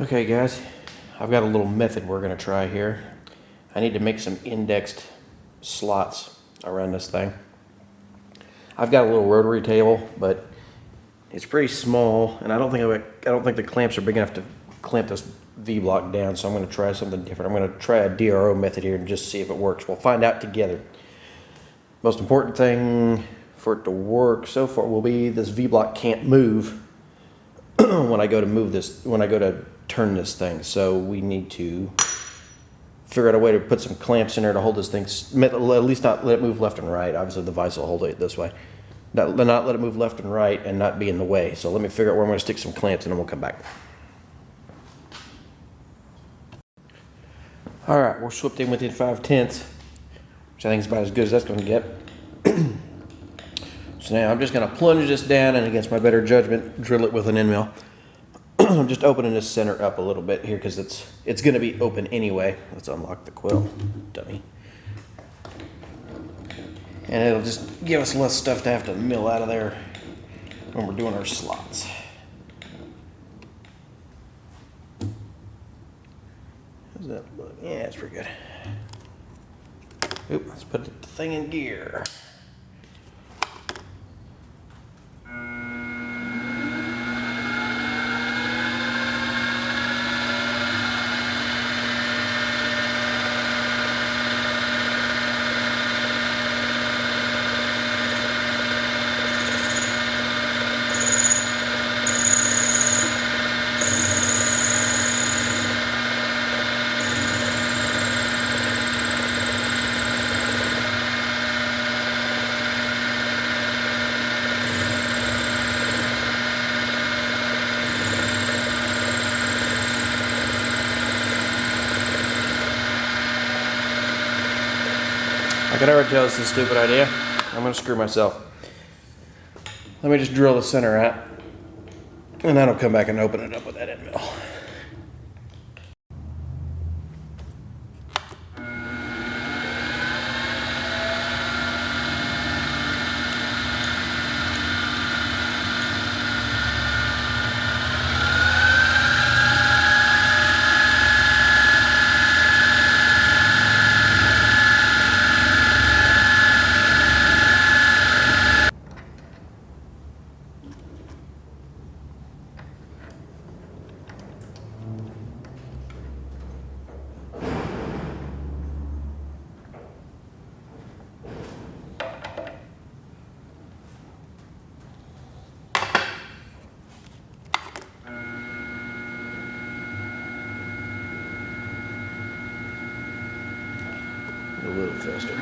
Okay guys, I've got a little method we're going to try here. I need to make some indexed slots around this thing. I've got a little rotary table, but it's pretty small, and I don't think the clamps are big enough to clamp this V-block down, so I'm going to try something different. I'm going to try a DRO method here and just see if it works. We'll find out together. Most important thing for it to work so far will be this V-block can't move when I go to turn this thing. So we need to figure out a way to put some clamps in there to hold this thing, at least not let it move left and right. Obviously the vise will hold it this way. Not let it move left and right and not be in the way. So let me figure out where I'm going to stick some clamps and then we'll come back. All right, we're swept in within 5/10, which I think is about as good as that's going to get. So now I'm just going to plunge this down and, against my better judgment, drill it with an end mill. I'm just opening this center up a little bit here because it's going to be open anyway. Let's unlock the quill, dummy. And it'll just give us less stuff to have to mill out of there when we're doing our slots. How's that look? Yeah, it's pretty good. Oop, let's put the thing in gear. I can already tell it's a stupid idea. I'm going to screw myself. Let me just drill the center out, and then I'll come back and open it up with that end mill. A little faster.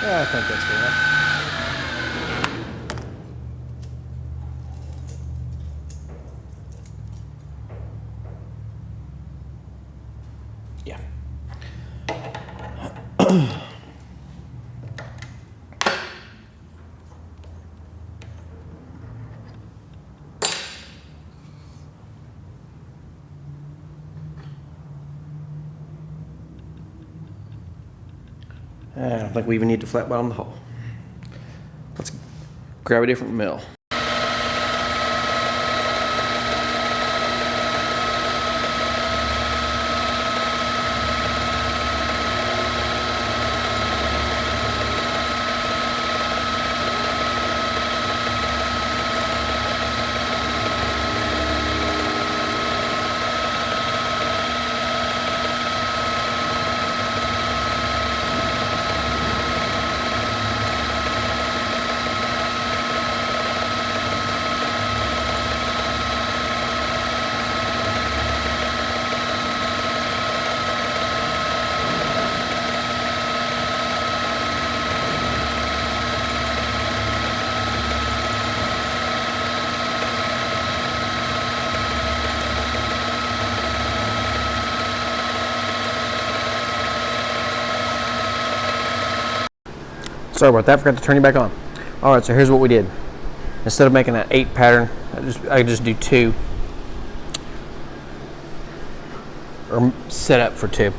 Yeah, I think that's good enough. Yeah. I don't think we even need to flat bottom the hull. Let's grab a different mill. sorry about that, forgot to turn you back on. All right, so here's what we did. Instead of making an 8 pattern, I just do 2. Or set up for 2.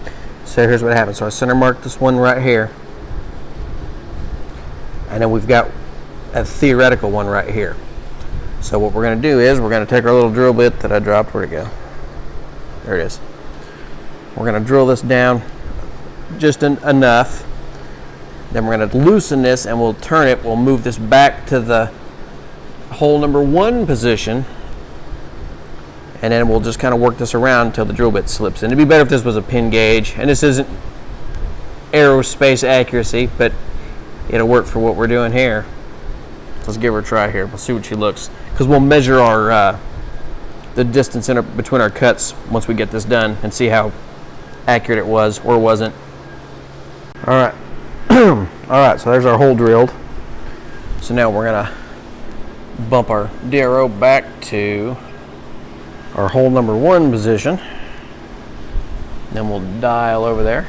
So here's what happens. So I center mark this one right here. And then we've got a theoretical one right here. So what we're going to do is we're going to take our little drill bit that I dropped. Where'd it go? There it is. We're going to drill this down just enough. Then we're going to loosen this and we'll turn it. We'll move this back to the hole number 1 position. And then we'll just kind of work this around until the drill bit slips in. It'd be better if this was a pin gauge. And this isn't aerospace accuracy, but it'll work for what we're doing here. Let's give her a try here. We'll see what she looks. Because we'll measure our the distance between our cuts once we get this done and see how accurate it was or wasn't. All right. All right, so there's our hole drilled. So now we're going to bump our DRO back to our hole number 1 position. Then we'll dial over there.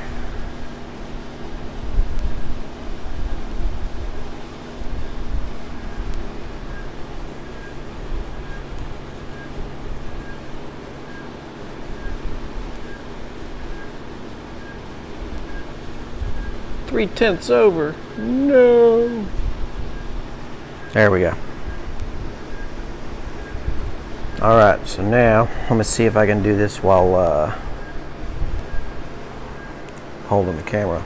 Three-tenths over. No. There we go. All right, so now let me see if I can do this while holding the camera.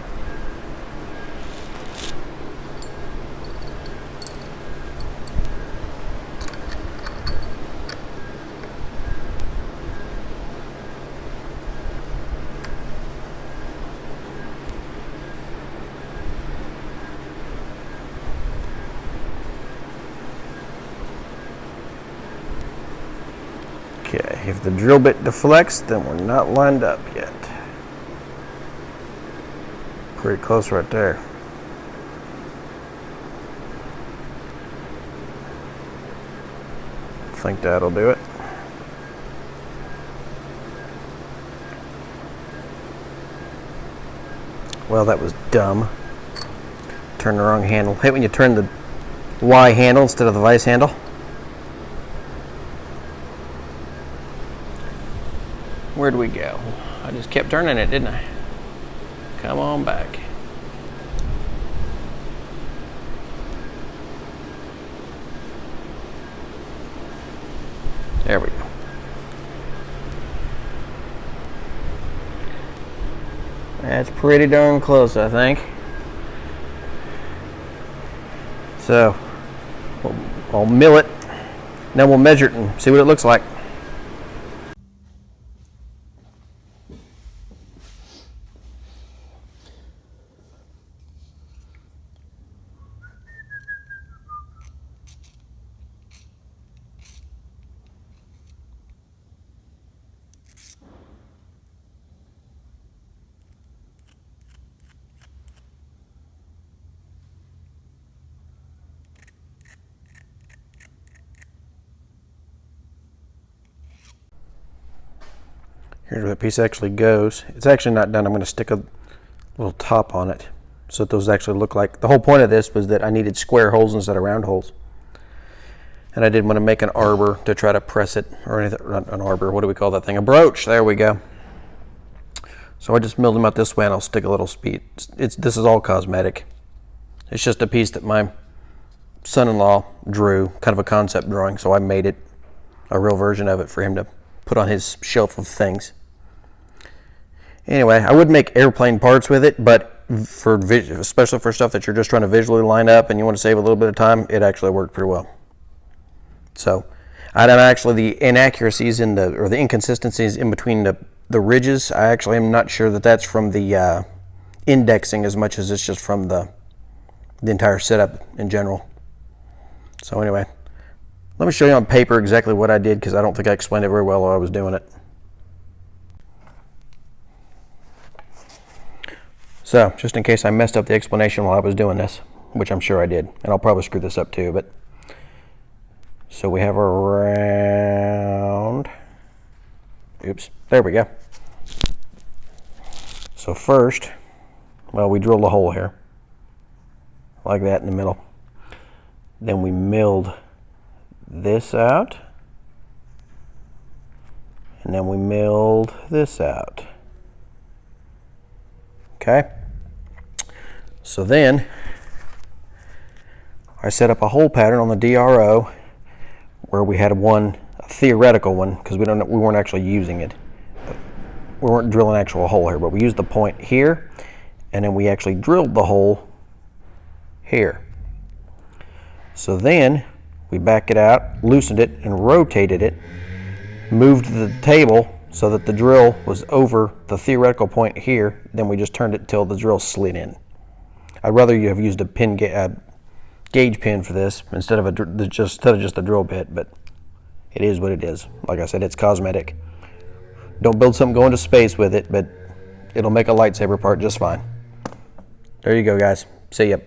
Okay, if the drill bit deflects, then we're not lined up yet. Pretty close right there. I think that'll do it. Well, that was dumb. Turn the wrong handle. Hate when you turn the Y handle instead of the vice handle. Where'd we go? I just kept turning it, didn't I? Come on back. There we go. That's pretty darn close, I think. So, I'll mill it, then we'll measure it and see what it looks like. Here's where the piece actually goes. It's actually not done. I'm going to stick a little top on it so that those actually look like. The whole point of this was that I needed square holes instead of round holes. And I didn't want to make an arbor to try to press it, or anything. Not an arbor, what do we call that thing? A broach. There we go. So I just milled them out this way and I'll stick a little speed. This is all cosmetic. It's just a piece that my son-in-law drew, kind of a concept drawing, so I made it a real version of it for him to put on his shelf of things. Anyway, I would make airplane parts with it, but especially for stuff that you're just trying to visually line up and you want to save a little bit of time, it actually worked pretty well. So, I don't actually, the inaccuracies or the inconsistencies in between the ridges, I actually am not sure that that's from the indexing as much as it's just from the entire setup in general. So anyway, let me show you on paper exactly what I did, because I don't think I explained it very well while I was doing it. So, just in case I messed up the explanation while I was doing this, which I'm sure I did, and I'll probably screw this up too, but so we have a round, oops, there we go. So first, well, we drilled a hole here. like that in the middle. Then we milled this out, and then we milled this out. Okay, so then I set up a hole pattern on the DRO where we had a theoretical one, because we weren't actually using it. We weren't drilling an actual hole here, but we used the point here, and then we actually drilled the hole here. So then we back it out, loosened it, and rotated it, moved the table so that the drill was over the theoretical point here. Then we just turned it till the drill slid in. I'd rather you have used a gauge pin for this instead of just a drill bit, but it is what it is. Like I said, it's cosmetic. Don't build something going to space with it, but it'll make a lightsaber part just fine. There you go, guys. See ya.